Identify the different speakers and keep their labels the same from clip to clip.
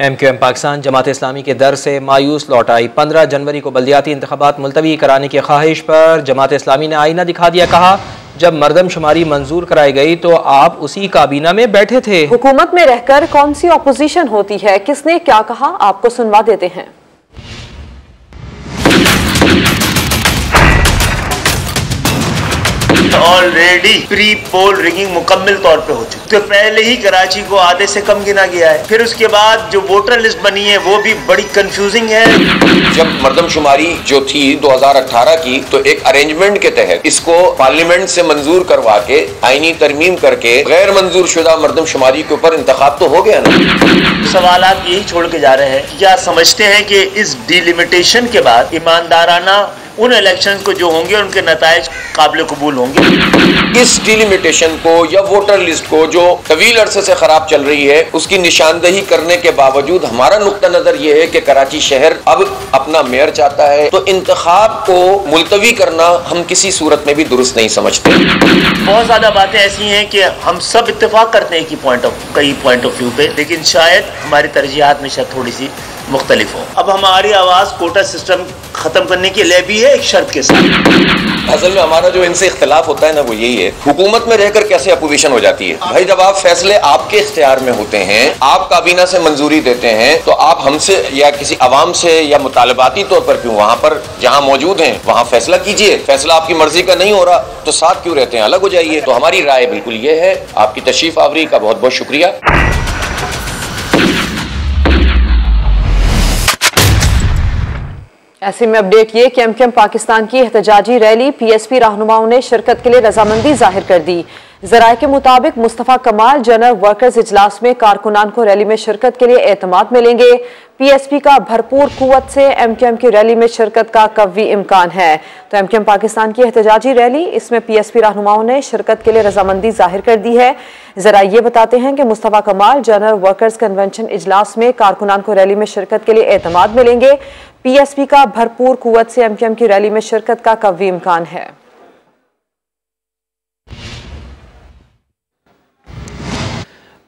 Speaker 1: MQM Pakistan Jamaat Islami के दर से मायूस लौट आई। 15 जनवरी को बल्दियाती इंतखाबात मुलतवी कराने की ख्वाहिश पर जमात इस्लामी ने आईना दिखा दिया। कहा, जब मरदमशुमारी मंजूर कराई गई तो आप उसी काबीना में बैठे थे।
Speaker 2: हुकूमत में रहकर कौन सी अपोजिशन होती है, किसने क्या कहा, आपको सुनवा देते हैं।
Speaker 3: ऑलरेडी प्री पोल रिगिंग मुकम्मल तौर पे हो चुकी, तो पहले ही कराची को आधे से कम गिना गया है। फिर उसके बाद जो वोटर लिस्ट बनी है वो भी बड़ी कंफ्यूजिंग है।
Speaker 4: जब मरदमशुमारी जो थी 2018 की, तो एक अरेंजमेंट के तहत इसको पार्लियामेंट से मंजूर करवा के आईनी तरमीम करके गैर मंजूर शुदा मरदमशुमारी के ऊपर इंतखाब तो हो गया ना।
Speaker 3: सवाल आप यही छोड़ के जा रहे हैं, क्या समझते हैं कि इस डिलिमिटेशन के बाद ईमानदाराना उन इलेक्शंस को जो होंगे उनके नताइज काबिल कबूल होंगे?
Speaker 4: इस डिलिमिटेशन को या वोटर लिस्ट को जो तवील अरसे से खराब चल रही है, उसकी निशानदही करने के बावजूद हमारा नुक्ता नजर यह है कि कराची शहर अब अपना मेयर चाहता है, तो इंतखाब को मुलतवी करना हम किसी सूरत में भी दुरुस्त नहीं समझते।
Speaker 3: बहुत ज्यादा बातें ऐसी हैं कि हम सब इत्तेफाक करते हैं कि कई पॉइंट ऑफ व्यू पे, लेकिन शायद हमारी तरजीहात में शायद थोड़ी सी मुख्तलिफ हो। अब हमारी आवाज कोटा सिस्टम खत्म करने के लिए भी है, एक शर्त के साथ।
Speaker 4: असल में हमारा जो इनसे इख्तिलाफ होता है ना, वो यही है, हुकूमत में रहकर कैसे अपोजिशन हो जाती है। भाई, जब आप फैसले आपके इख्तियार में होते हैं, आप काबीना से मंजूरी देते हैं, तो आप हमसे या किसी अवाम से या मुतालबाती तौर पर क्यों वहां पर जहां मौजूद हैं वहां फैसला कीजिए। फैसला आपकी मर्जी का नहीं हो रहा तो साथ क्यों रहते हैं, अलग हो जाइए। तो हमारी राय बिल्कुल ये है। आपकी तशरीफ आवरी का बहुत बहुत शुक्रिया।
Speaker 2: ऐसे में अपडेट ये कि MQM पाकिस्तान की एहतजाजी रैली PSP रहनुमाओं ने शिरकत के लिए रजामंदी जाहिर कर दी। जराये के मुताबिक मुस्तफ़ा कमाल जनरल वर्कर्स इजलास में कारकुनान को रैली में शिरकत के लिए एतमाद मिलेंगे। PSP का भरपूर कुव्वत से MQM की रैली में शिरकत का कवी इम्कान है। तो MQM पाकिस्तान की एहतजाजी रैली, इसमें PSP रहनुमाओं ने शिरकत के लिए रजामंदी जाहिर कर दी है। जरा ये बताते हैं कि मुस्तफ़ा कमाल जनरल वर्कर्स कन्वेंशन इजलास में कारकुनान को रैली में शिरकत के लिए एतमाद मिलेंगे। PSP का भरपूर कुव्वत से MQM की रैली में शिरकत का कवी इम्कान है।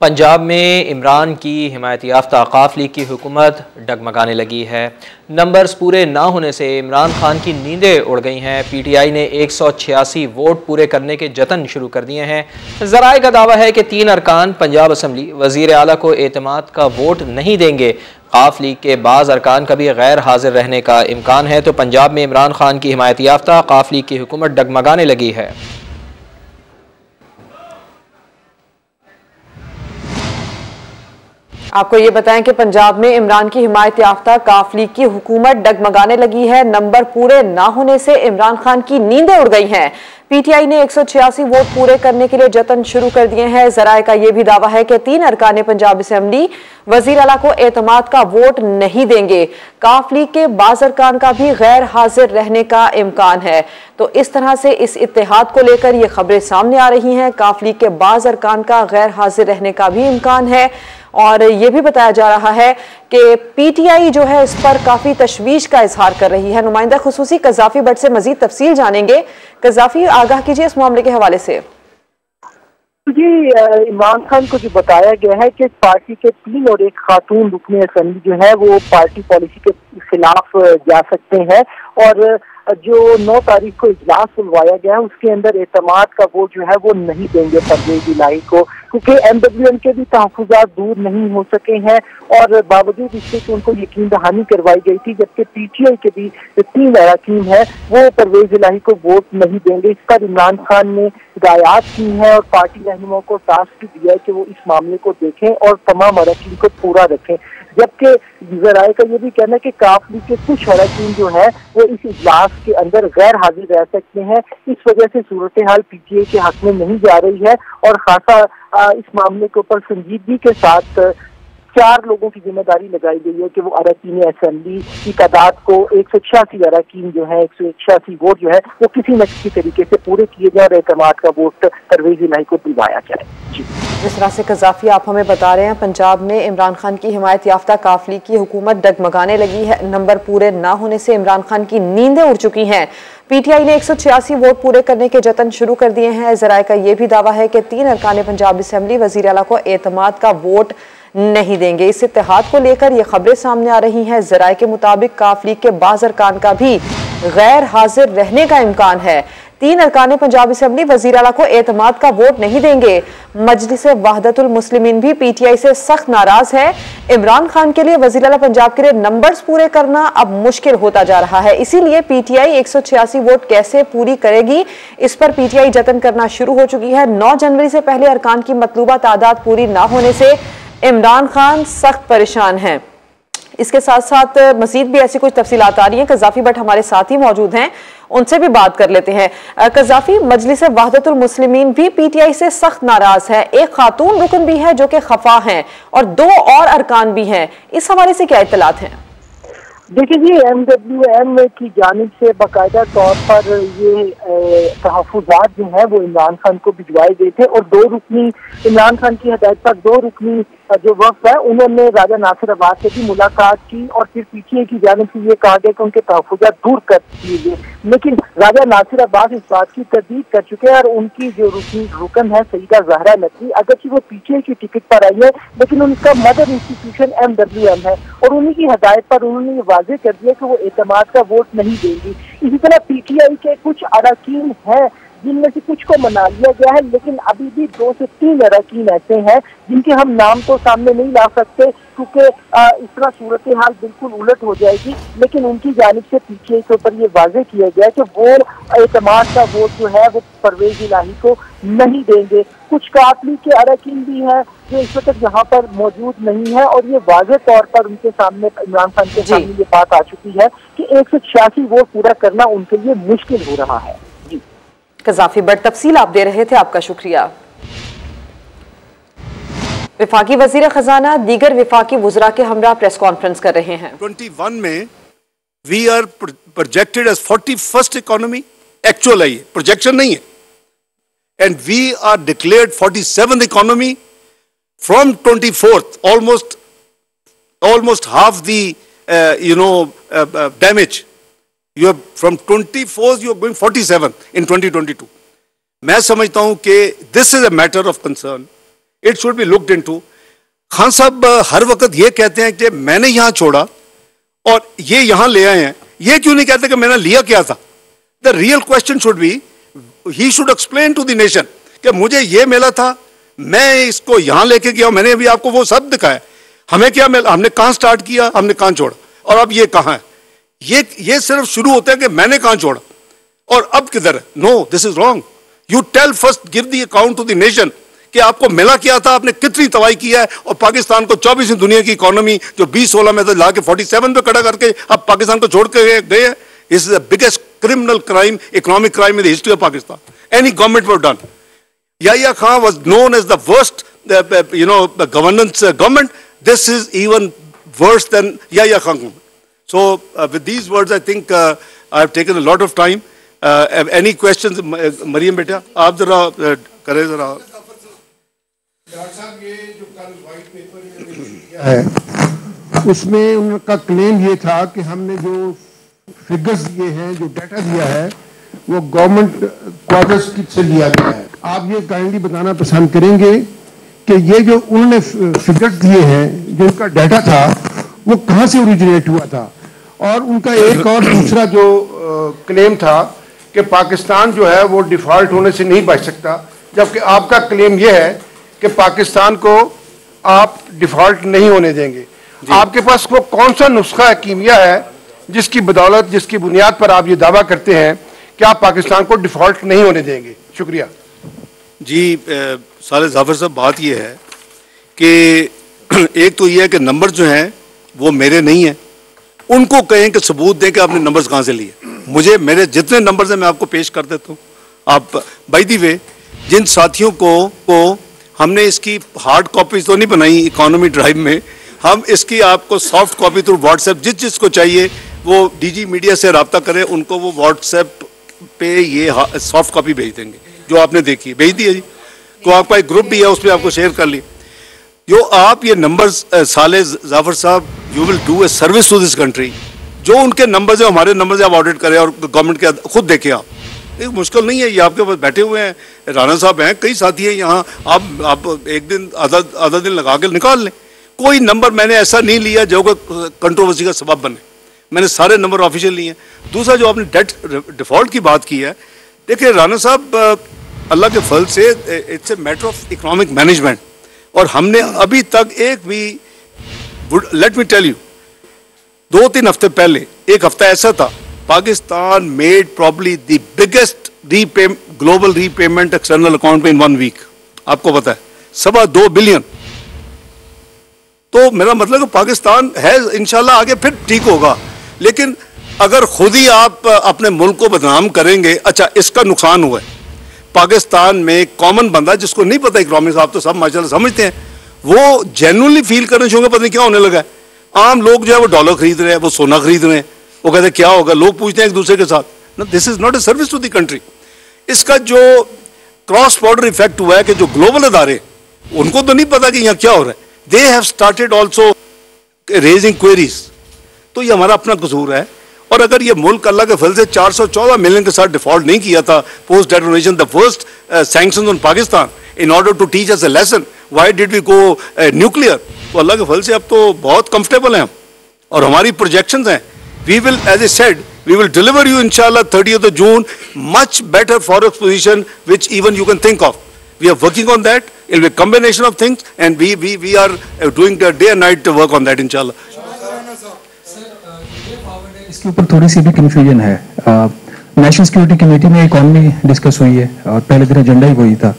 Speaker 1: पंजाब में इमरान की हिमायत याफ्ता काफ लीग की हुकूमत डगमगाने लगी है। नंबर्स पूरे ना होने से इमरान खान की नींदें उड़ गई हैं। PTI ने 186 वोट पूरे करने के जतन शुरू कर दिए हैं। ज़राए का दावा है कि 3 अरकान पंजाब असम्बली वज़ीर आला को एतमाद का वोट नहीं देंगे। काफ लीग के बाज़ अरकान का भी गैर हाजिर रहने का इम्कान है। तो पंजाब में इमरान खान की हिमायत याफ्ता काफ लीग की हुकूमत डगमगाने लगी है।
Speaker 2: आपको ये बताएं कि पंजाब में इमरान की हिमायत याफ्ता काफ लीग की हुकूमत डगमगाने लगी है। नंबर पूरे ना होने से इमरान खान की नींदें उड़ गई हैं। PTI ने 186 वोट पूरे करने के लिए जतन शुरू कर दिए हैं। जराये का यह भी दावा है कि 3 अरकान पंजाब असेंबली वजीर आला को एतमाद का वोट नहीं देंगे। काफ लीग के बाज़ अरकान का भी गैर हाजिर रहने का इम्कान है। तो इस तरह से इस इत्तेहाद को लेकर ये खबरें सामने आ रही हैं। काफ लीग के बाज़ अरकान का गैर हाजिर रहने का भी इम्कान है और ये भी बताया जा रहा है कि PTI जो है इस पर काफ़ी तशवीश का इजहार कर रही है। नुमाइंदा खुसूसी कज़ाफ़ी भट्ट से मजीद तफसील जानेंगे। कज़ाफ़ी, आगाह कीजिए इस मामले के हवाले से।
Speaker 5: जी, इमरान खान को जो बताया गया है कि पार्टी के 3 और 1 खातून रुकने असेंबली जो है वो पार्टी पॉलिसी के खिलाफ जा सकते हैं और जो 9 तारीख को इजलास बुलवाया गया है उसके अंदर एतमाद का वोट जो है वो नहीं देंगे परवेज इलाही को, क्योंकि MWM के भी तहफ़्फ़ुज़ात दूर नहीं हो सके हैं और बावजूद इसके कि उनको यकीन दहानी करवाई गई थी, जबकि PTI के भी 3 अरकान है वो परवेज इलाही को वोट नहीं देंगे। इस पर इमरान खान ने हिदायत की है और पार्टी रहनुमाओं को टास्क दिया है कि वो इस मामले को देखें और तमाम अरकान को पूरा रखें। जबकि ज़राए का ये भी कहना है कि काफ लीग के कुछ अरकान जो है वो इस इजलास के अंदर गैर हाजिर रह सकते हैं। इस वजह से सूरत हाल PTI के हक में नहीं जा रही है और खासा इस मामले के ऊपर संजीदगी के साथ 4 लोगों की जिम्मेदारी लगाई गई है कि वो अरकान असेंबली की तादाद को 186 अरकान जो है 186 वोट जो है वो किसी न किसी तरीके से पूरे किए जाए और एतमाद का वोट परवेज इलाही को दिलवाया जाए। जी,
Speaker 2: जिस तरह से कज़ाफ़ी आप हमें बता रहे हैं, पंजाब में इमरान खान की हिमायत याफ्ता काफ लीग की हुकूमत डगमगाने लगी है। नंबर पूरे ना होने से इमरान खान की नींदें उड़ चुकी हैं। PTI ने 186 वोट पूरे करने के जतन शुरू कर दिए हैं। ज़राए का यह भी दावा है कि 3 अरकान पंजाब असेंबली वज़ीर आला को एतमाद का वोट नहीं देंगे। इस इत्तेहाद को लेकर ये खबरें सामने आ रही हैं। ज़राए के मुताबिक काफ लीग के बाज़ अरकान का भी गैर हाजिर रहने का इम्कान है। 3 अरकान पंजाब असम्बली वज़ीर आला को एतमाद का वोट नहीं देंगे। मजलिस वहदतुल मुस्लिमीन भी PTI से सख्त नाराज है। इमरान खान के लिए वज़ीर आला पंजाब के लिए नंबर्स पूरे करना अब मुश्किल होता जा रहा है। इसीलिए PTI 186 वोट कैसे पूरी करेगी, इस पर PTI जतन करना शुरू हो चुकी है। 9 जनवरी से पहले अरकान की मतलूबा तादाद पूरी ना होने से इमरान खान सख्त परेशान हैं। इसके साथ साथ मजीद भी ऐसी कुछ तफसीलात आ रही हैं। कज़ाफी भट्ट हमारे साथ ही मौजूद हैं, उनसे भी बात कर लेते हैं। कज़ाफी, मजलिस वहदतुल मुस्लिमीन भी PTI से सख्त नाराज है। एक खातून रुकन भी है जो कि खफा हैं और 2 और अरकान भी हैं। इस हवाले से क्या इत्तलात हैं?
Speaker 5: देखिए जी, MWM की जानिब से बाकायदा तौर पर ये तहफ़्फ़ुज़ात जो है वो इमरान खान को भिजवाए गए थे और 2 रुकनी इमरान खान की हदायत पर 2 रुकनी जो वक्त है उन्होंने राजा नासिर अब्बास से भी मुलाकात की और फिर PTI की जानिब से ये कहा गया कि उनके तहफ़्फ़ुज़ात दूर कर दिए गए। लेकिन राजा नासिर अब्बास इस बात की तस्दीक कर चुके हैं और उनकी जो रुकन है सईदा ज़हरा नकवी, अगरचे वो PTI की टिकट पर आई है लेकिन उनका मदर इंस्टीट्यूशन MWM है और उन्हीं की हदायत पर उन्होंने ये वाज़ेह कर दिया कि वो एतमाद का वोट नहीं देंगी। इसी तरह PTI के कुछ अरकान हैं जिनमें से कुछ को मना लिया गया है, लेकिन अभी भी 2 से 3 अरकान ऐसे हैं जिनके हम नाम तो सामने नहीं ला सकते क्योंकि इस तरह सूरत हाल बिल्कुल उलट हो जाएगी। लेकिन उनकी जानिब से PTI के ऊपर ये वाज़ेह किया गया है कि वो एतमाद का वोट जो है वो परवेज इलाही को नहीं देंगे। कुछ काफ लीग के अरकान भी हैं जो इस वक्त यहाँ पर मौजूद नहीं है और ये वाज़ेह तौर पर उनके सामने, इमरान खान के सामने ये बात आ चुकी है कि 186 वोट पूरा करना उनके लिए मुश्किल हो रहा है।
Speaker 2: कज़ाफी भट्ट, तफसील आप दे रहे थे, आपका शुक्रिया। विफाकी वजीर खजाना दीगर विफाकी वुज़रा के हमरा प्रेस कॉन्फ्रेंस कर रहे हैं।
Speaker 6: 21 में we are projected as 41st economy, actual है ये, प्रोजेक्शन नहीं है, and we are declared 47th economy from 24th, almost half the damage. You are from 24th, you are going 47 in 2022. मैं समझता हूं कि this is a matter of concern. It should be looked into. Khan साहब हर वक्त ये कहते हैं कि मैंने यहां छोड़ा और ये यहां ले आए हैं। ये क्यों नहीं कहते कि मैंने लिया क्या था? The real question should be, he should explain to the nation कि मुझे ये मिला था, मैं इसको यहां लेके गया, मैंने अभी आपको वो सब दिखाया। हमें क्या मिला, हमने कहां स्टार्ट किया, हमने कहां छोड़ा और अब ये कहां है। ये सिर्फ शुरू होता है कि मैंने कहां छोड़ा और अब किधर है। No, this is wrong. You tell first, give the account to the nation कि आपको मिला क्या था, आपने कितनी तबाही की है और पाकिस्तान को 24वीं दुनिया की इकोनॉमी जो 2016 में ला के 47 पे खड़ा करके अब पाकिस्तान को छोड़ के गए हैं। This is the biggest criminal crime, economic crime in the history of Pakistan. Any government would done. Yahya Khan was known as the worst governance government. This is even worse than Yahya Khan government. So with these words, I think I have taken a lot of time. Any questions, Mariam beta? आप जरा करें जरा।
Speaker 7: Doctor साहब, ये जो कल white paper है उसमें उनका क्लेम ये था कि हमने जो फिगर्स दिए हैं, जो डाटा दिया है, वो गवर्नमेंट क्वार्टर्स से लिया गया है। आप ये काइंडली बताना पसंद करेंगे कि ये जो उन्होंने फिगर्स दिए हैं, जो उनका डाटा था, वो कहाँ से ओरिजिनेट हुआ था? और उनका एक और दूसरा जो क्लेम था कि पाकिस्तान जो है वो डिफॉल्ट होने से नहीं बच सकता, जबकि आपका क्लेम ये है कि पाकिस्तान को आप डिफॉल्ट नहीं होने देंगे। आपके पास वो कौन सा नुस्खा है, कीमिया है, जिसकी बदौलत, जिसकी बुनियाद पर आप ये दावा करते हैं कि आप पाकिस्तान को डिफॉल्ट नहीं होने देंगे? शुक्रिया
Speaker 6: जी। साले जाफर साहब, बात ये है कि एक तो ये है कि नंबर जो हैं वो मेरे नहीं हैं, उनको कहें कि सबूत दें कि आपने नंबर्स कहाँ से लिए। मुझे मेरे जितने नंबर्स हैं मैं आपको पेश कर देता हूँ। आप बाय द वे, जिन साथियों को हमने इसकी हार्ड कॉपीज तो नहीं बनाई इकोनॉमी ड्राइव में, हम इसकी आपको सॉफ्ट कॉपी थ्रू व्हाट्सएप, जिसको चाहिए वो DG मीडिया से रब्ता करें, उनको वो व्हाट्सएप पे ये सॉफ्ट कॉपी भेज देंगे जो आपने देखी, भेज दी है जी। तो आपका एक ग्रुप भी है, उस पर आपको शेयर कर लिए। जो आप ये नंबर्स साले Jafar Sahab, you will do a service to this country. जो उनके नंबर्स है, हमारे नंबर्स आप ऑडिट करें और गवर्नमेंट के खुद देखें। आप एक मुश्किल नहीं है, ये आपके पास बैठे हुए हैं, राना साहब हैं, कई साथी हैं यहाँ। आप एक दिन आधा दिन लगा के निकाल लें, कोई नंबर मैंने ऐसा नहीं लिया जो कंट्रोवर्सी का सबब बने, मैंने सारे नंबर ऑफिशियल लिए हैं। दूसरा जो आपने डेट डिफॉल्ट की बात की है, देखिए राणा साहब, अल्लाह के फल से it's a matter of economic management, और हमने अभी तक एक भी, लेट मी टेल यू, 2-3 हफ्ते पहले एक हफ्ता ऐसा था, Pakistan made probably the biggest global repayment external account में इन 1 वीक, आपको पता है 2.25 बिलियन। तो मेरा मतलब है पाकिस्तान है, इंशाल्लाह आगे फिर ठीक होगा, लेकिन अगर खुद ही आप अपने मुल्क को बदनाम करेंगे। अच्छा, इसका नुकसान हुआ है पाकिस्तान में, कॉमन बंदा जिसको नहीं पता इकोनॉमिक्स, आप तो सब माशाल्लाह समझते हैं, वो जेन्युइनली फील करने शुरू, पता नहीं क्या होने लगा है। आम लोग जो है वो डॉलर खरीद रहे हैं, वो सोना खरीद रहे हैं, वो कहते हैं क्या होगा, लोग पूछते हैं एक दूसरे के साथ। ना, this is not a service to the country. इसका जो क्रॉस बॉर्डर इफेक्ट हुआ है कि जो ग्लोबल अदारे, उनको तो नहीं पता कि यहाँ क्या हो रहा है, they have started also raising queries. तो ये हमारा अपना कसूर है। और अगर ये मुल्क अल्लाह के फल से 414 मिलियन के साथ डिफॉल्ट नहीं किया था post detonation, the first sanctions on Pakistan in order to teach us a lesson, why did we go nuclear, तो अल्लाह के फल से अब तो बहुत कंफर्टेबल हैं हम, और हमारी प्रोजेक्शंस हैं। We will, as a said, we will deliver you inshallah 30th of June much better forex position which even you can think of. We are working on that. It will be a combination of things, and we are doing the day and night work on that inshallah.
Speaker 8: इसके ऊपर थोड़ी सी भी confusion है। National security committee में economy discuss हुई है और पहले दिन एजेंडा ही वही था,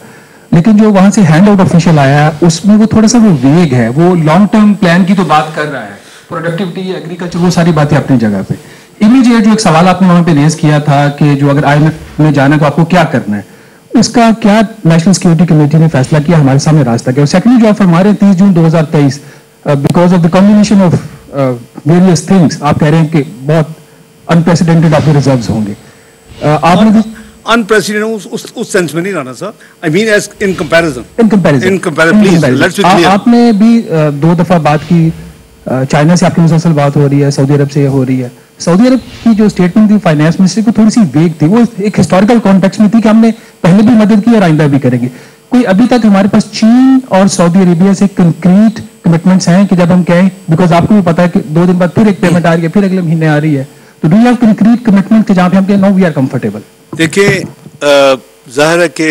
Speaker 8: लेकिन जो वहां से हैंड आउट ऑफिशियल आया उसमें वो थोड़ा सा वो वेग है, वो लॉन्ग टर्म प्लान की तो बात कर रहा है, प्रोडक्टिविटी, एग्रीकल्चर, वो सारी बातें अपनी जगह पे। इमीडिएट जो एक सवाल आपने वहां पे रेज किया था कि जो अगर IMF में जाना है तो आपको क्या करना है, उसका क्या नेशनल सिक्योरिटी कमेटी ने फैसला किया, हमारे सामने रास्ता क्या। सेकंडली जो आप फरमा रहे हैं 30 जून 2023, because of the combination of various things, आप कह रहे हैं कि बहुत अनप्रेसिडेंटेड आपके रिजर्व्स होंगे। आपने भी
Speaker 6: अनप्रेसिडेंटेड उस सेंस में नहीं रहना sir, I mean as in comparison please let's be clear.
Speaker 8: आपने भी 2 दफा बात की, चाइना से आपकी मुसलसल बात हो रही है, सऊदी अरब से हो रही है। सऊदी अरब की जो स्टेटमेंट थी फाइनेंस मिनिस्टर की थोड़ी सी वेग थी, वो एक हिस्टोरिकल कॉन्टेक्स्ट में थी कि हमने पहले भी मदद की और आइंदा भी करेंगे। कोई अभी तक हमारे पास चीन और सऊदी अरेबिया से कंक्रीट कमिटमेंट्स हैं कि जब हम कहें, बिकॉज आपको भी पता है कि 2 दिन बाद फिर एक पेमेंट आ रही है, फिर अगले महीने आ रही है, तो do you have concrete commitment जहां पे हम कहें नो वी आर कंफर्टेबल?
Speaker 6: देखिए, जाहिर है कि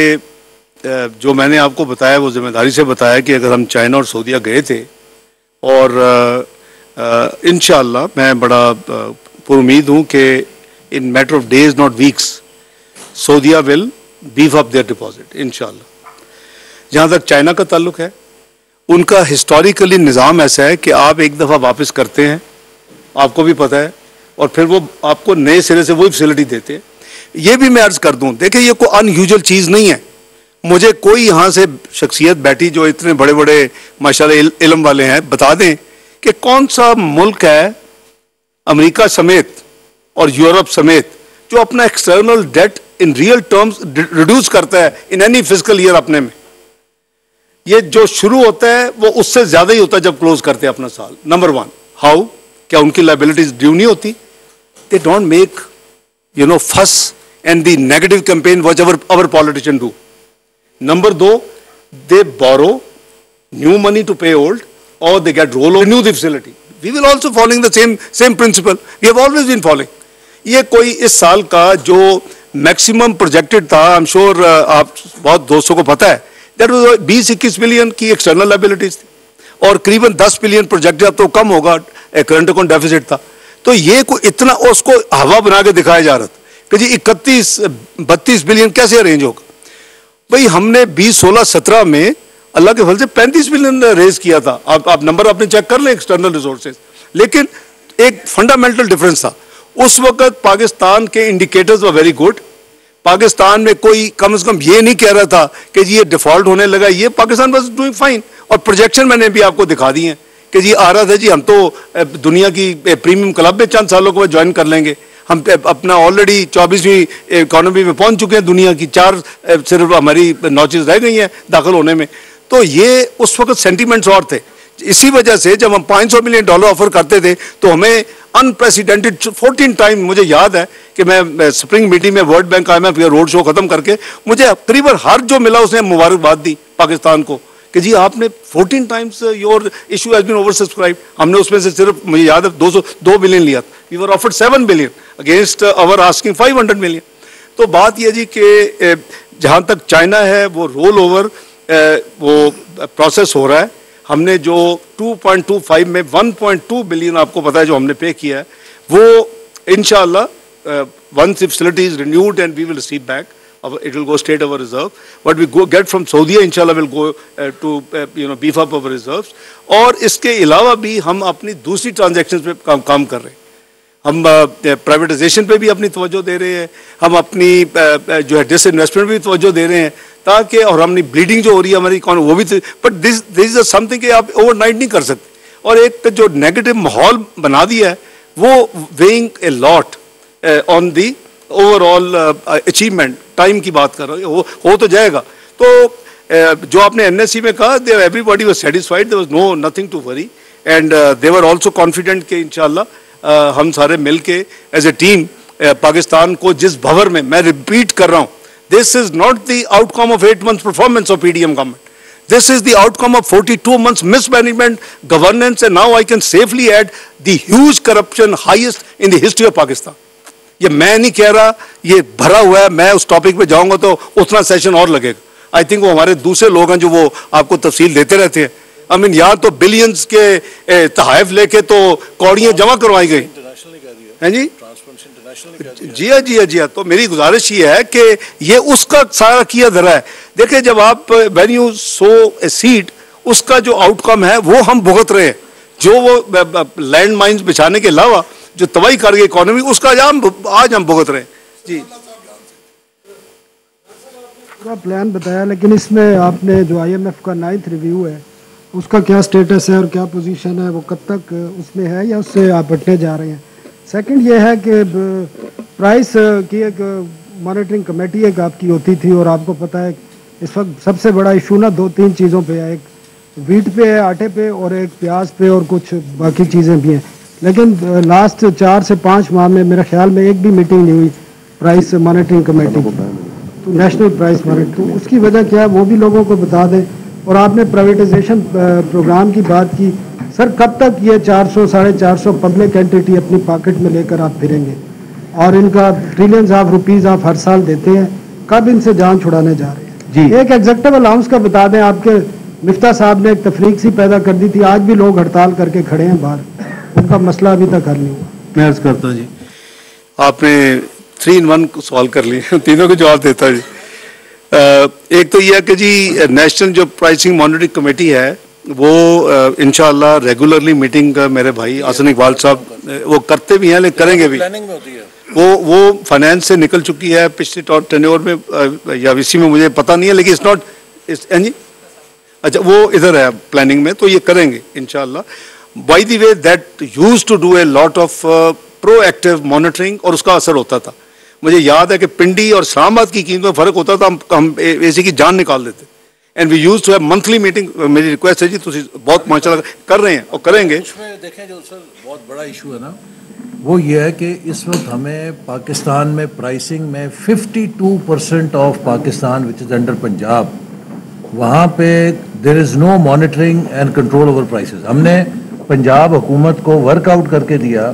Speaker 6: जो मैंने आपको बताया वो जिम्मेदारी से बताया कि अगर हम चाइना और सऊदीया गए थे, और इंशाअल्लाह मैं बड़ा उम्मीद हूं कि in matter of days not weeks Saudia will beef up their deposit इंशाअल्लाह। जहां तक चाइना का ताल्लुक है, उनका हिस्टोरिकली निज़ाम ऐसा है कि आप एक दफ़ा वापस करते हैं, आपको भी पता है, और फिर वो आपको नए सिरे से वही फैसिलिटी देते हैं। ये भी मैं अर्ज कर दूं, देखिए ये कोई अनयूजुअल चीज़ नहीं है। मुझे कोई यहाँ से शख्सियत बैठी जो इतने बड़े बड़े माशाल्लाह इल्म वाले हैं, बता दें कि कौन सा मुल्क है अमेरिका समेत और यूरोप समेत जो अपना external debt in real terms reduce करता है इन एनी फिजिकल ईयर अपने में। ये जो शुरू होता है वो उससे ज्यादा ही होता है जब क्लोज करते हैं अपना साल। नंबर 1, हाउ, क्या उनकी लाइबिलिटीज ड्यू नहीं होती? They don't make fuss and the negative campaign whatever our politician do. Number 2, they borrow new money to pay old, or they get roll over, renew the facility. We will also following the same principle. We have always been following. ये कोई इस साल का जो maximum projected था, I am sure आप बहुत दोस्तों को पता है, दैट वाज 20-21 बिलियन की एक्सटर्नल लायबिलिटीज थी, और करीबन 10 बिलियन प्रोजेक्टेड, अब तो कम होगा, करंट अकाउंट डेफिसिट था। तो ये कोई इतना उसको हवा बना के दिखाया जा रहा था कि जी 31-32 बिलियन कैसे अरेंज होगा। भाई हमने 2016-17 में अल्लाह के फल से 35 बिलियन रेज किया था। आप नंबर अपने चेक कर लें एक्सटर्नल रिसोर्सेज, लेकिन एक फंडामेंटल डिफरेंस था। उस वक्त पाकिस्तान के indicators were very good. Pakistan में कोई कम से कम ये नहीं कह रहा था कि जी ये डिफॉल्ट होने लगा, ये पाकिस्तान वाज डूइंग फाइन। और प्रोजेक्शन मैंने भी आपको दिखा दी है कि जी आ रहा था जी हम तो दुनिया की प्रीमियम क्लब में चंद सालों के बाद ज्वाइन कर लेंगे, हम अपना ऑलरेडी 24वीं इकोनॉमी में पहुंच चुके हैं दुनिया की, 4 सिर्फ हमारी नॉचेस रह गई हैं दाखिल होने में। तो ये उस वक्त सेंटीमेंट्स और थे। इसी वजह से जब हम $500 मिलियन ऑफर करते थे तो हमें अनप्रेसिडेंटेड 14 टाइम, मुझे याद है कि मैं स्प्रिंग मीटिंग में world bank IMF road show खत्म करके मुझे करीबन हर जो मिला उसने मुबारकबाद दी पाकिस्तान को कि जी आपने 14 times your issue has been over subscribe. हमने उसमें से सिर्फ मुझे याद है 2 बिलियन लिया था। We were offered 7 billion against our asking 500 million. तो बात यह जी कि जहाँ तक चाइना है वो रोल ओवर वो प्रोसेस हो रहा है। हमने जो 2.25 में 1.2 बिलियन आपको पता है जो हमने पे किया है, वो इंशाल्लाह once if facility is renewed and we will receive back, it will go straight our reserve. What we get from Saudi inshallah will go to beef up our reserves. और इसके अलावा भी हम अपनी दूसरी ट्रांजैक्शंस पे काम कर रहे हैं। हम प्राइवेटाइजेशन पे भी अपनी तवज्जो दे रहे हैं, हम अपनी जो है डिसइन्वेस्टमेंट पे भी तवज्जो दे रहे हैं, ताकि और हमने ब्लीडिंग जो हो रही है हमारी इकोनॉमी वो भी, बट दिस इज समथिंग कि आप ओवरनाइट नहीं कर सकते। और एक जो नेगेटिव माहौल बना दिया है वो weighing a lot on the overall achievement. Time की बात कर रहा हूँ, हो तो जाएगा। तो जो आपने एनएससी में कहा, everybody was satisfied, there was nothing to worry and they were also confident कि इंशाल्लाह हम सारे मिलके एज ए टीम पाकिस्तान को जिस भंवर में, मैं रिपीट कर रहा हूँ, this is not the outcome of 8 months performance of PDM government, this is the outcome of 42 months mismanagement, governance, and now I can safely add the huge corruption highest in the history of Pakistan. ये मैं नहीं कह रहा, ये भरा हुआ है। मैं उस टॉपिक पे जाऊंगा तो उतना सेशन और लगेगा। आई थिंक वो हमारे दूसरे लोग हैं जो वो आपको तफसील देते रहते हैं। आई मीन यहाँ तो बिलियंस के तहाइफ लेके तो कौड़ियाँ जमा करवाई गई हैं जी। जी हाँ जी हाँ जी हाँ। तो मेरी गुजारिश ये है कि ये उसका सारा किया धरा है। देखिए जब आप when you so a seed, उसका जो आउटकम है वो हम भुगत रहे हैं। जो वो लैंड माइंस बिछाने के अलावा जो तबाही कर गई इकोनॉमी, उसका आज हम भुगत रहे हैं जी।
Speaker 9: पूरा प्लान बताया, लेकिन इसमें आपने जो IMF का 9th रिव्यू है उसका क्या स्टेटस है और क्या पोजीशन है, वो कब तक उसमें है या उससे आप हटने जा रहे हैं? सेकंड ये है कि प्राइस की एक मॉनिटरिंग कमेटी एक आपकी होती थी, और आपको पता है इस वक्त सबसे बड़ा इशू ना 2-3 चीज़ों पे है, एक वीट पे है, आटे पे, और एक प्याज पे, और कुछ बाकी चीज़ें भी हैं। लेकिन लास्ट 4 से 5 माह में मेरे ख्याल में एक भी मीटिंग नहीं हुई प्राइस मॉनिटरिंग कमेटी, तो नेशनल प्राइस मॉनिटरिंग। तो उसकी वजह क्या है वो भी लोगों को बता दें। और आपने प्राइवेटाइजेशन प्रोग्राम की बात की, सर कब तक ये 400-450 पब्लिक एंटिटी अपनी पॉकेट में लेकर आप फिरेंगे? और इनका ट्रिलियंस ऑफ रुपीज़ आप हर साल देते हैं, कब इनसे जान छुड़ाने जा रहे हैं जी? एक एग्जेक्टिव अलाउंस का बता दें। आपके मिफ्ता साहब ने एक तफरीक सी पैदा कर दी थी, आज भी लोग हड़ताल करके खड़े हैं बाहर, उनका मसला अभी तक हल नहीं हुआ।
Speaker 6: मैं अर्ज करता हूँ जी, आपने 3 in 1 सवाल कर लिए, तीनों को जवाब देता जी। एक तो यह है कि जी नेशनल जो प्राइसिंग मॉनिटरिंग कमेटी है वो इंशाल्लाह रेगुलरली मीटिंग मेरे भाई हसन इकबाल साहब वो करते भी हैं, लेकिन करेंगे भी। प्लानिंग में होती है वो फाइनेंस से निकल चुकी है पिछले टेन्योर में या इसी में, मुझे पता नहीं है, लेकिन इट्स नॉट जी अच्छा वो इधर है प्लानिंग में, तो ये करेंगे इंशाल्लाह। By the way that used to do a lot of proactive monitoring, और उसका असर होता था। मुझे याद है कि पिंडी और इस्लामाबाद की कीमत में फर्क होता था, हम ऐसी की जान निकाल देते। And we used to have monthly meeting. मेरी रिक्वेस्ट है जी, तुम बहुत माशाल्लाह कर रहे हैं और करेंगे।
Speaker 10: इसमें देखें जो सर बहुत बड़ा इशू है ना, वो ये है कि इस वक्त हमें पाकिस्तान में प्राइसिंग में 52% of Pakistan which is under Punjab, वहाँ पे there is no monitoring and control over prices. हमने पंजाब हुकूमत को वर्कआउट करके दिया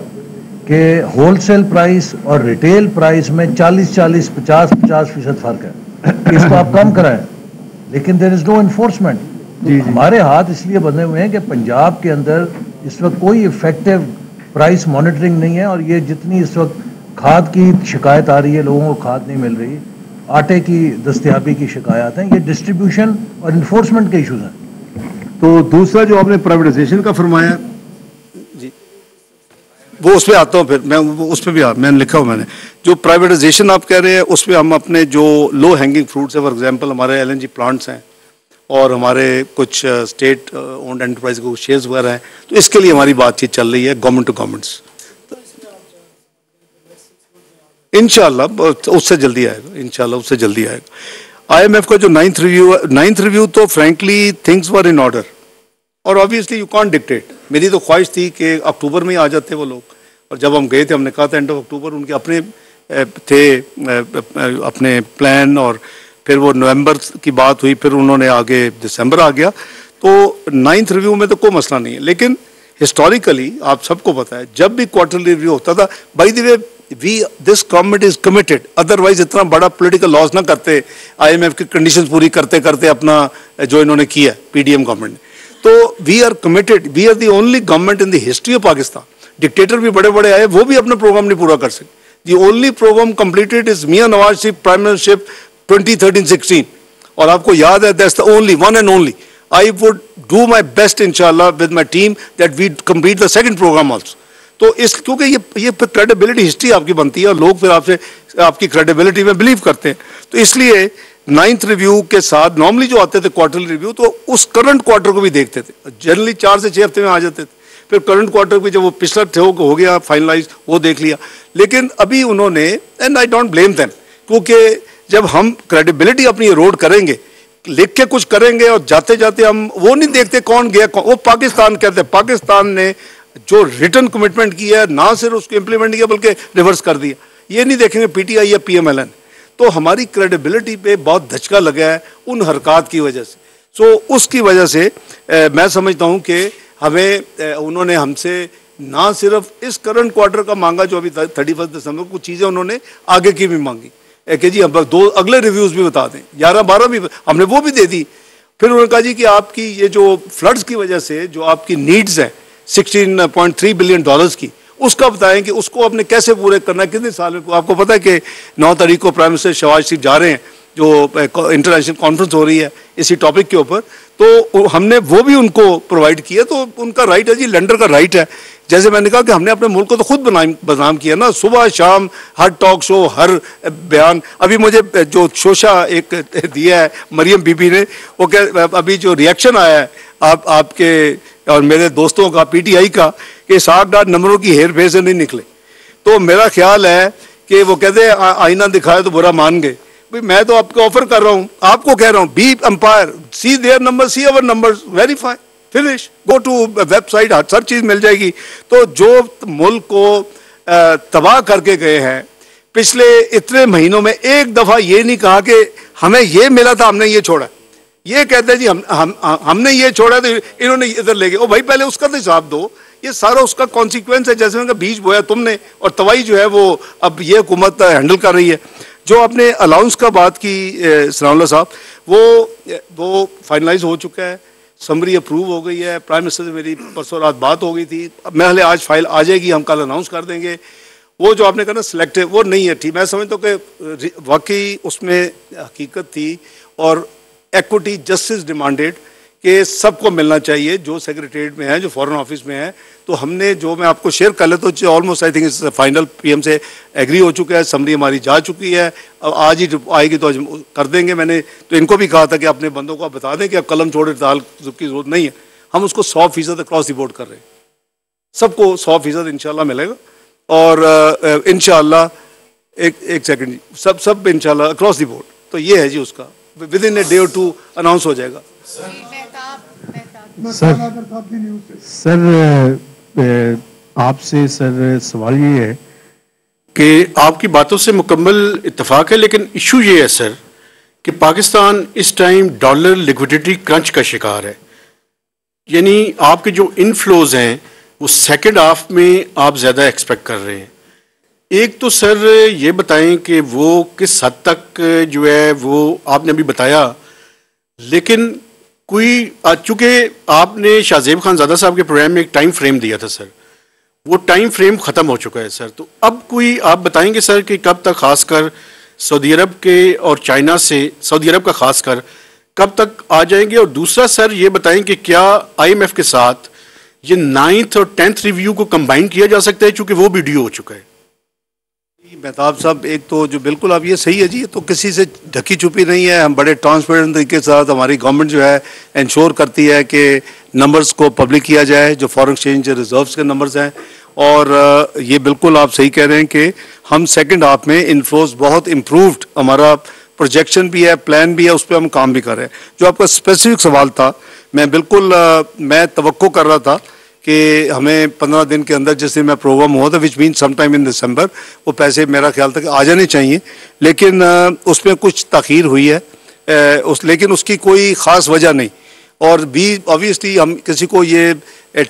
Speaker 10: कि होलसेल प्राइस और रिटेल प्राइस में 40-40, 50-50% फ़र्क है, इसको आप कम कराएं, लेकिन देयर इज़ नो इन्फोर्समेंट। हमारे हाथ इसलिए बंधे हुए हैं कि पंजाब के अंदर इस वक्त कोई इफेक्टिव प्राइस मॉनिटरिंग नहीं है, और ये जितनी इस वक्त खाद की शिकायत आ रही है, लोगों को खाद नहीं मिल रही, आटे की दस्तयाबी की शिकायत हैं, ये डिस्ट्रीब्यूशन और इन्फोर्समेंट के इशूज़ हैं।
Speaker 6: तो दूसरा जो आपने प्राइवेटाइजेशन का फरमाया जी, वो उस पर आता हूँ फिर मैं, उस पर भी मैंने लिखा हूँ मैंने, जो प्राइवेटाइजेशन आप कह रहे हैं उस पर हम अपने जो लो हैंगिंग फ्रूट्स है, फॉर एग्जांपल हमारे LNG प्लांट्स हैं और हमारे कुछ स्टेट ओन्ड एंटरप्राइज को शेयर्स वगैरह हैं, तो इसके लिए हमारी बातचीत चल रही है गवर्नमेंट टू गवर्नमेंट्स। इंशाल्लाह उससे जल्दी आएगा, इंशाल्लाह उससे जल्दी आएगा। IMF का जो 9th रिव्यू तो frankly things were in order, और ऑब्वियसली यू कांट डिक्टेट। मेरी तो ख्वाहिश थी कि अक्टूबर में ही आ जाते वो लोग, और जब हम गए थे हमने कहा था एंड ऑफ अक्टूबर, उनके अपने थे अपने प्लान, और फिर वो नवंबर की बात हुई, फिर उन्होंने आगे दिसंबर आ गया। तो 9th रिव्यू में तो कोई मसला नहीं है, लेकिन हिस्टोरिकली आप सबको पता है जब भी क्वार्टरली रिव्यू होता था, bye the way this government is committed, otherwise इतना बड़ा पॉलिटिकल लॉस ना करते, IMF की कंडीशंस पूरी करते करते अपना जो इन्होंने किया PDM गवर्नमेंट ने। तो we are committed, we are the only government in the history of Pakistan, dictator भी बड़े बड़े आए, वो भी अपना प्रोग्राम नहीं पूरा कर सके। The only programme completed is Mian Nawaz Sharif prime ministership 2013-16, और आपको याद है that's the only one and only. I would do my best inshallah with my team that we complete the second program also. तो इस क्योंकि ये क्रेडिबिलिटी हिस्ट्री आपकी बनती है और लोग फिर आपसे आपकी क्रेडिबिलिटी में बिलीव करते हैं। तो इसलिए 9th रिव्यू के साथ नॉर्मली जो आते थे क्वार्टरली रिव्यू, तो उस करंट क्वार्टर को भी देखते थे, जनरली 4 से 6 हफ्ते में आ जाते थे। फिर करंट क्वार्टर भी जब वो पिछला हो गया फाइनलाइज, वो देख लिया। लेकिन अभी उन्होंने, and I don't blame them, क्योंकि जब हम क्रेडिबिलिटी अपनी एरोड करेंगे, लिख के कुछ करेंगे और जाते जाते हम वो नहीं देखते कौन गया कौन, वो पाकिस्तान कहते हैं, पाकिस्तान ने जो रिटर्न कमिटमेंट किया है ना सिर्फ उसको इम्प्लीमेंट किया बल्कि रिवर्स कर दिया, ये नहीं देखेंगे PTI या PMLN। तो हमारी क्रेडिबिलिटी पे बहुत धचका लगा है उन हरकत की वजह से। सो उसकी वजह से मैं समझता हूँ कि हमें उन्होंने हमसे ना सिर्फ इस करंट क्वार्टर का मांगा जो अभी 31 दिसंबर, कुछ चीज़ें उन्होंने आगे की भी मांगी कि जी हम 2 अगले रिव्यूज़ भी बता दें, 11-12 भी हमने वो भी दे दी। फिर उन्होंने कहा जी कि आपकी ये जो फ्लड्स की वजह से जो आपकी नीड्स हैं $16.3 बिलियन की, उसका बताएं कि उसको आपने कैसे पूरे करना है, कितने साल में। आपको पता है कि 9 तारीख को प्राइम मिनिस्टर शहबाज शरीफ जा रहे हैं, जो इंटरनेशनल कॉन्फ्रेंस हो रही है इसी टॉपिक के ऊपर, तो हमने वो भी उनको प्रोवाइड किया। तो उनका राइट है जी, लेंडर का राइट है। जैसे मैंने कहा कि हमने अपने मुल्क को तो खुद बदनाम किया ना, सुबह शाम हर टॉक शो, हर बयान। अभी मुझे जो शोशा एक दिया है मरियम बीबी ने, वो क्या अभी जो रिएक्शन आया है आपके और मेरे दोस्तों का PTI का, कि 60 नंबरों की हेर फेर से नहीं निकले। तो मेरा ख्याल है कि वो कहते हैं आईना दिखाए तो बुरा मान गए। भाई मैं तो आपको ऑफर कर रहा हूँ, आपको कह रहा हूँ, be empire, see their number, see our numbers, verify, finish, go to website, हर चीज मिल जाएगी। तो जो मुल्क को तबाह करके गए हैं पिछले इतने महीनों में, एक दफा ये नहीं कहा कि हमें ये मिला था हमने ये छोड़ा। ये कहते हैं जी हमने ये छोड़ा तो इन्होंने इधर ले गए। ओ भाई पहले उसका तो हिसाब दो, ये सारा उसका कॉन्सिक्वेंस है। जैसे उनका बीज बोया तुमने और तवाई जो है वो अब ये हुकूमत हैंडल कर रही है। जो आपने अलाउंस का बात की सनाउल्लाह साहब, वो फाइनलाइज हो चुका है, समरी अप्रूव हो गई है। प्राइम मिनिस्टर से मेरी परसों रात बात हो गई थी, मैं आज फाइल आ जाएगी, हम कल अनाउंस कर देंगे। वो जो आपने कहा ना सिलेक्टिव, वो नहीं है ठीक। मैं समझता हूँ कि वाकई उसमें हकीकत थी और इक्विटी जस्टिस डिमांडेड कि सबको मिलना चाहिए जो सेक्रेटरीट में है, जो फॉरेन ऑफिस में है। तो हमने जो मैं आपको शेयर कर लेता हूँ, ऑलमोस्ट आई थिंक इस फाइनल PM से एग्री हो चुका है, समरी हमारी जा चुकी है, अब आज ही आएगी तो आज कर देंगे। मैंने तो इनको भी कहा था कि अपने बंदों को आप बता दें कि अब कलम छोड़े दाल की जरूरत नहीं है। हम उसको 100% अक्रॉस द बोर्ड कर रहे हैं, सबको 100% इंशाल्लाह मिलेगा। और इंशाल्लाह एक सेकंड जी, सब इंशाल्लाह अक्रॉस द बोर्ड। तो ये है जी, उसका विद इन ए डे और 2 अनाउंस हो जाएगा।
Speaker 7: सर आपसे सर सवाल ये है
Speaker 11: कि आपकी बातों से मुकम्मल इत्तेफाक है, लेकिन इशू ये है सर कि पाकिस्तान इस टाइम डॉलर लिक्विडिटी क्रंच का शिकार है। यानी आपके जो इनफ्लोज हैं वो सेकंड हाफ में आप ज़्यादा एक्सपेक्ट कर रहे हैं। एक तो सर ये बताएं कि वो किस हद तक जो है वो आपने अभी बताया, लेकिन कोई चूँकि आपने शाहजेब खानज़ादा साहब के प्रोग्राम में एक टाइम फ्रेम दिया था सर, वो टाइम फ्रेम ख़त्म हो चुका है सर। तो अब कोई आप बताएंगे सर कि कब तक, खासकर सऊदी अरब के और चाइना से, सऊदी अरब का खासकर कब तक आ जाएंगे? और दूसरा सर ये बताएं कि क्या IMF के साथ ये 9th और 10th रिव्यू को कंबाइन किया जा सकता है, चूँकि वो भी ड्यू हो चुका है।
Speaker 6: मेहताब साहब, एक तो जो बिल्कुल आप ये सही है जी, तो किसी से ढकी छुपी नहीं है। हम बड़े ट्रांसपेरेंट तरीके के साथ, हमारी गवर्नमेंट जो है इंश्योर करती है कि नंबर्स को पब्लिक किया जाए, जो फॉरेन एक्सचेंज रिजर्व्स के नंबर्स हैं। और ये बिल्कुल आप सही कह रहे हैं कि हम सेकंड हाफ में इनफ्लोज बहुत इम्प्रूव्ड, हमारा प्रोजेक्शन भी है, प्लान भी है, उस पर हम काम भी कर रहे हैं। जो आपका स्पेसिफिक सवाल था, मैं बिल्कुल मैं तवक्को कर रहा था कि हमें 15 दिन के अंदर जैसे मैं प्रोग्राम हुआ था, which mean some time in दिसंबर, वो पैसे मेरा ख्याल था कि आ जाने चाहिए, लेकिन उसमें कुछ ताख़ीर हुई है। लेकिन उसकी कोई ख़ास वजह नहीं। और भी ऑब्वियसली हम किसी को ये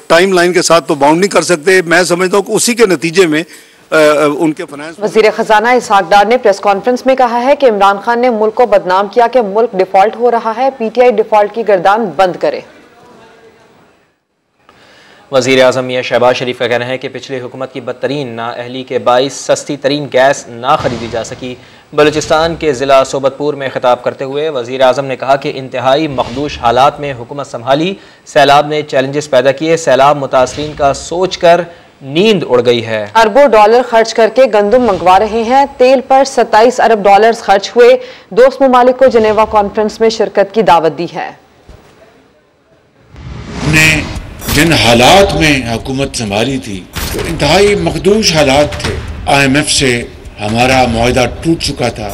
Speaker 6: टाइम लाइन के साथ तो बाउंड नहीं कर सकते। मैं समझता हूँ कि उसी के नतीजे में उनके फाइनेंस।
Speaker 2: वज़ीर ख़जाना इसहाक डार ने प्रेस कॉन्फ्रेंस में कहा है कि इमरान खान ने मुल्क को बदनाम किया कि मुल्क डिफॉल्ट हो रहा है, PTI डिफॉल्ट की गर्दान बंद करे।
Speaker 1: वज़ीर आज़म मियां शहबाज शरीफ का कहना है कि पिछली हुकूमत की बदतरीन नाअहली के बाइस सस्ती तरीन गैस ना खरीदी जा सकी। बलूचिस्तान के ज़िला सोबतपुर में खिताब करते हुए वज़ीर आज़म ने कहा कि इंतहाई मखदूश हालात में हुकूमत संभाली, सैलाब ने चैलेंजेस पैदा किए, सैलाब मुतासरीन का सोच कर नींद उड़ गई है।
Speaker 2: अरबों डॉलर खर्च करके गंदम मंगवा रहे हैं, तेल पर 27 अरब डॉलर खर्च हुए। दोस्त ममालिक को जनेवा कॉन्फ्रेंस में शिरकत की दावत दी है।
Speaker 12: जिन हालात में हुकूमत संभाली थी तो इंतहाई मखदूश हालात थे। IMF से हमारा मुआहदा टूट चुका था।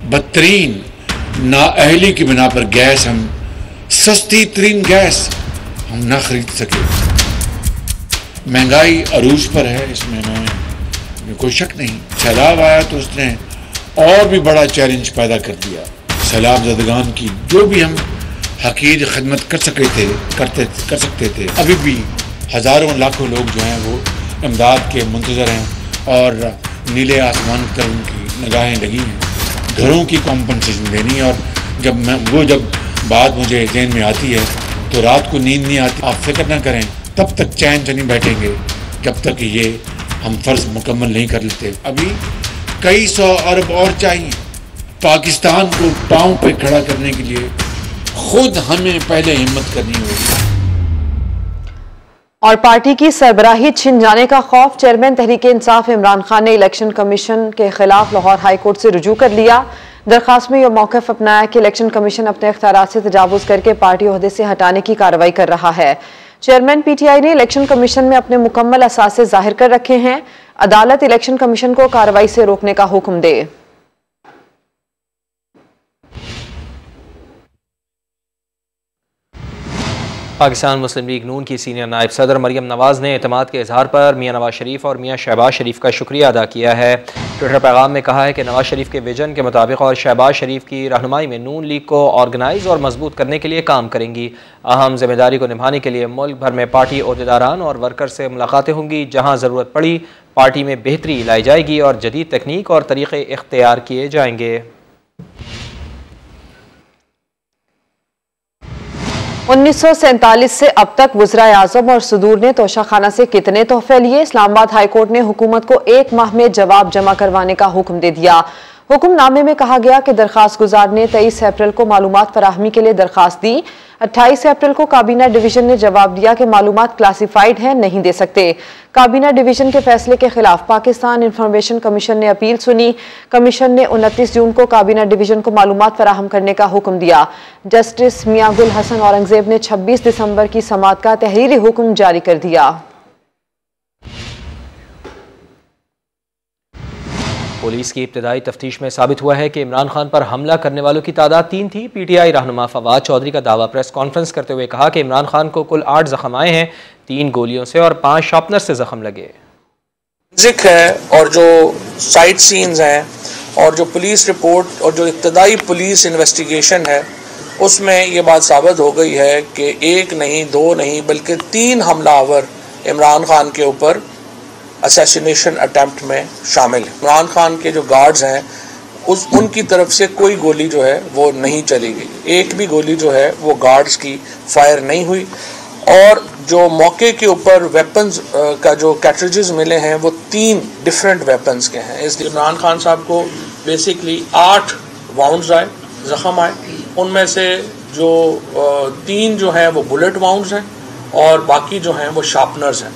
Speaker 12: बदतरीन नाअहली की बिना पर गैस, हम सस्ती तरीन गैस हम ना खरीद सके। महंगाई अरूज पर है, इसमें कोई शक नहीं। सैलाब आया तो उसने और भी बड़ा चैलेंज पैदा कर दिया। सैलाब ज़दगान की जो भी हम हकीर खिदमत कर सकते थे, अभी भी हज़ारों लाखों लोग जो हैं वो इमदाद के मुंतज़र हैं और नीले आसमान की तरफ उनकी निगाहें लगी हैं। घरों की कॉम्पनसेशन देनी, और जब बात मुझे ज़हन में आती है तो रात को नींद नहीं आती। आप फिक्र ना करें, तब तक चैन से नहीं बैठेंगे जब तक ये हम फ़र्ज मुकम्मल नहीं कर लेते। अभी कई 100 अरब और चाहिए। पाकिस्तान को पाँव पे खड़ा करने के लिए खुद हमें पहले हिम्मत करनी होगी।
Speaker 2: और पार्टी की सरबराही छिन जाने का खौफ, चेयरमैन तहरीक इंसाफ इमरान खान ने इलेक्शन कमीशन के खिलाफ लाहौर हाई कोर्ट से रुजू कर लिया। दरखास्त में यह मौक़िफ़ अपनाया कि इलेक्शन कमीशन अपने इख्तियारात से तजावुज़ करके पार्टी ओहदे से हटाने की कार्रवाई कर रहा है। चेयरमैन PTI ने इलेक्शन कमीशन में अपने मुकम्मल असासे जाहिर कर रखे हैं। अदालत इलेक्शन कमीशन को कार्रवाई से रोकने का हुक्म दे।
Speaker 1: पाकिस्तान मुस्लिम लीग नून की सीनियर नायब सदर मरियम नवाज़ ने एतमाद के इजहार पर मियां नवाज शरीफ और मियां शहबाज शरीफ का शुक्रिया अदा किया है। ट्विटर पैगाम में कहा है कि नवाज शरीफ के विजन के मुताबिक और शहबाज शरीफ की रहनुमाई में नून लीग को ऑर्गेनाइज और मजबूत करने के लिए काम करेंगी। अहम जिम्मेदारी को निभाने के लिए मुल्क भर में पार्टी अहदेदारान और वर्कर से मुलाकातें होंगी। जहाँ ज़रूरत पड़ी पार्टी में बेहतरी लाई जाएगी और जदीद तकनीक और तरीक़े इख्तियार किए जाएंगे।
Speaker 2: 1947 से अब तक वज़ीर आज़म और सदूर ने तोशाखाना से कितने तोहफे लिए? इस्लामाबाद हाई कोर्ट ने हुकूमत को 1 माह में जवाब जमा करवाने का हुक्म दे दिया। हुक्मनामे में कहा गया कि दरखास्त गुजार ने 23 अप्रैल को मालूमात फराहमी के लिए दरखास्त दी। 28 अप्रैल को काबीना डिवीजन ने जवाब दिया कि मालूमात क्लासिफाइड है, नहीं दे सकते। काबीना डिवीजन के फैसले के खिलाफ पाकिस्तान इंफॉर्मेशन कमीशन ने अपील सुनी। कमीशन ने 29 जून को काबीना डिवीजन को मालूमात फराहम करने का हुक्म दिया। जस्टिस मियां गुल हसन औरंगजेब ने 26 दिसंबर की समाअत का तहरीरी हुक्म जारी कर दिया।
Speaker 1: पुलिस की इब्तदाई तफ्तीश में साबित हुआ है कि इमरान खान पर हमला करने वालों की तादाद 3 थी। PTI रहनुमा फवाद चौधरी का दावा प्रेस कॉन्फ्रेंस करते हुए कहा कि इमरान खान को कुल 8 जख्म आए हैं, 3 गोलियों से और 5 शार्पनर से जख्म लगे।
Speaker 13: जिक है और जो साइट सीन्स हैं और जो पुलिस रिपोर्ट और जो इब्तदाई पुलिस इन्वेस्टिगेशन है उसमें ये बात साबित हो गई है कि 1 नहीं 2 नहीं बल्कि 3 हमलावर इमरान खान के ऊपर असैसिनेशन अटेम्प्ट में शामिल है। इमरान खान के जो गार्ड्स हैं उनकी तरफ से कोई गोली जो है वो नहीं चली गई। एक भी गोली जो है वो गार्ड्स की फायर नहीं हुई। और जो मौके के ऊपर वेपन्स का जो कैट्रिजेस मिले हैं वो 3 डिफरेंट वेपन्स के हैं। इसलिए इमरान खान साहब को बेसिकली 8 वाउंड्स आए, जख्म आए। उनमें से जो 3 जो हैं वो बुलेट वाउंड्स हैं और बाकी जो हैं वो शार्पनर्स हैं।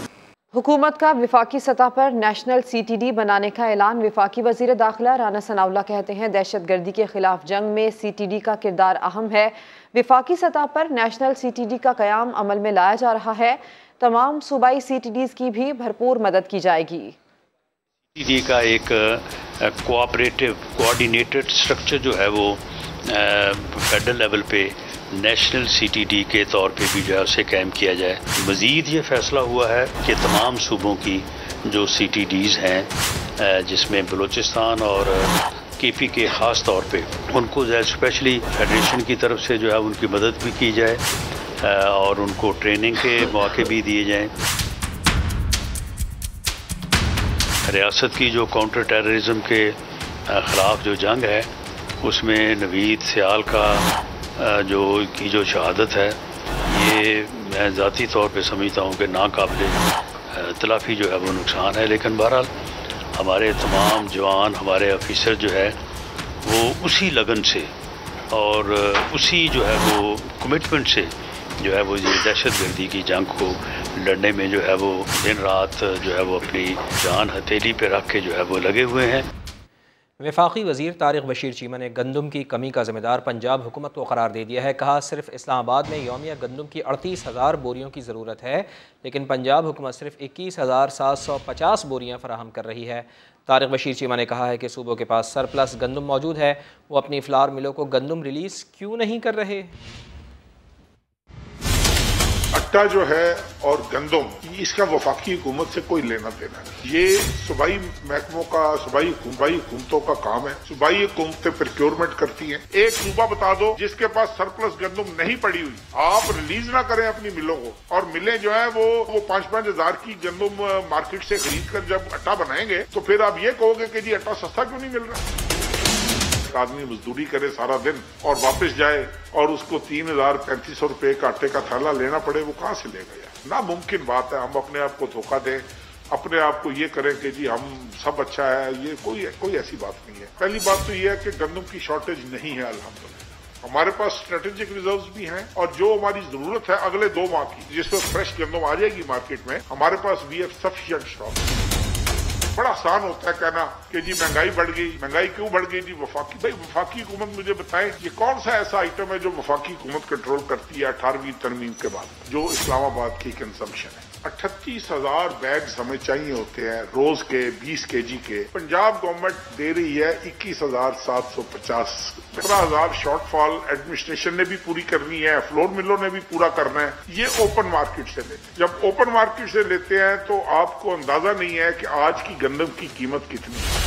Speaker 2: हुकूमत का विफाकी सतह पर नेशनल CTD बनाने का ऐलान। विफाकी वजीर दाखिला राना सनाउल्लाह कहते हैं दहशतगर्दी के खिलाफ जंग में CTD का किरदार अहम है। विफाकी सतह पर नेशनल CTD का क़याम अमल में लाया जा रहा है। तमाम सूबाई CTDs की भी भरपूर मदद की जाएगी।
Speaker 14: CTD का एक कोऑपरेटिव कोऑर्डिनेटेड स्ट्रक्चर जो है वो फेडरल लेवल पे नेशनल CTD के तौर पे भी जो है उसे कायम किया जाए। मज़ीद ये फ़ैसला हुआ है कि तमाम सूबों की जो CTDs हैं जिसमें बलूचिस्तान और KP के ख़ास तौर पे उनको स्पेशली फेडरेशन की तरफ से जो है उनकी मदद भी की जाए और उनको ट्रेनिंग के मौके भी दिए जाएं। रियासत की जो काउंटर टेररिज्म के ख़िलाफ़ जो जंग है उसमें नवीद सियाल का जो शहादत है, ये मैं ज़ाती तौर पे समझता हूँ कि नाकाबिले तलाफ़ी जो है वो नुकसान है। लेकिन बहरहाल हमारे तमाम जवान, हमारे ऑफिसर जो है वो उसी लगन से और उसी जो है वो कमिटमेंट से जो है वो ये दहशतगर्दी की जंग को लड़ने में जो है वो दिन रात जो है वो अपनी जान हथेली पे रख के जो है वो लगे हुए हैं।
Speaker 1: वफाकी वज़ीर तारिक बशीर चीमा ने गंदम की कमी का ज़िम्मेदार पंजाब हुकूमत को करार दे दिया है। कहा, सिर्फ इस्लामाबाद में यौमिया गंदम की 38,000 बोरियों की ज़रूरत है, लेकिन पंजाब हुकूमत सिर्फ 21,750 बोरियाँ फराहम कर रही है। तारिक बशीर चीमा ने कहा है कि सूबों के पास सरप्लस गंदम मौजूद है, वो अपनी फ्लावर मिलों को गंदम रिलीज़ क्यों नहीं कर रहे।
Speaker 15: अट्टा जो है और गंदम, इसका वफाकी हुकूमत से कोई लेना देना नहीं। ये सूबाई महकमों का, सूबाई हुकूमतों का काम है। सूबाई हुकूमतें प्रोक्योरमेंट करती हैं। एक सूबा बता दो जिसके पास सरप्लस गंदम नहीं पड़ी हुई, आप रिलीज ना करें अपनी मिलों को, और मिलें जो है वो 5-5 हज़ार की गंदम मार्केट से खरीद कर जब अट्टा बनाएंगे तो फिर आप ये कहोगे कि जी अट्टा सस्ता क्यों नहीं मिल रहा। आदमी मजदूरी करे सारा दिन और वापस जाए और उसको 3,000-3,500 रुपए का आटे का थैला लेना पड़े, वो कहां से लेगा यार। नामुमकिन बात है। हम अपने आप को धोखा दें, अपने आप को ये करें कि जी हम सब अच्छा है, ये कोई ऐसी बात नहीं है। पहली बात तो ये है कि गंदम की शॉर्टेज नहीं है अल्हम्दुलिल्लाह। हमारे पास स्ट्रेटेजिक रिजर्व्स भी हैं और जो हमारी जरूरत है अगले 2 माह की, जिसमें फ्रेश गंदम आ जाएगी मार्केट में, हमारे पास वी हैव सफिशिएंट स्टॉक। बड़ा आसान होता है कहना कि जी महंगाई बढ़ गई। महंगाई क्यों बढ़ गई जी? वफाकी, भाई वफाकी हुकूमत मुझे बताएं ये कौन सा ऐसा आइटम है जो वफाकी हुकूमत कंट्रोल करती है 18वीं तरमीम के बाद? जो इस्लामाबाद की कंजम्पशन है। 38,000 बैग्स हमें चाहिए होते हैं रोज के 20 kg के। पंजाब गवर्नमेंट दे रही है 21,750। 15,000 शॉर्टफॉल एडमिनिस्ट्रेशन ने भी पूरी करनी है, फ्लोर मिलों ने भी पूरा करना है। ये ओपन मार्केट से लेते हैं। जब ओपन मार्केट से लेते हैं तो आपको अंदाजा नहीं है कि आज की गंदम की कीमत कितनी है।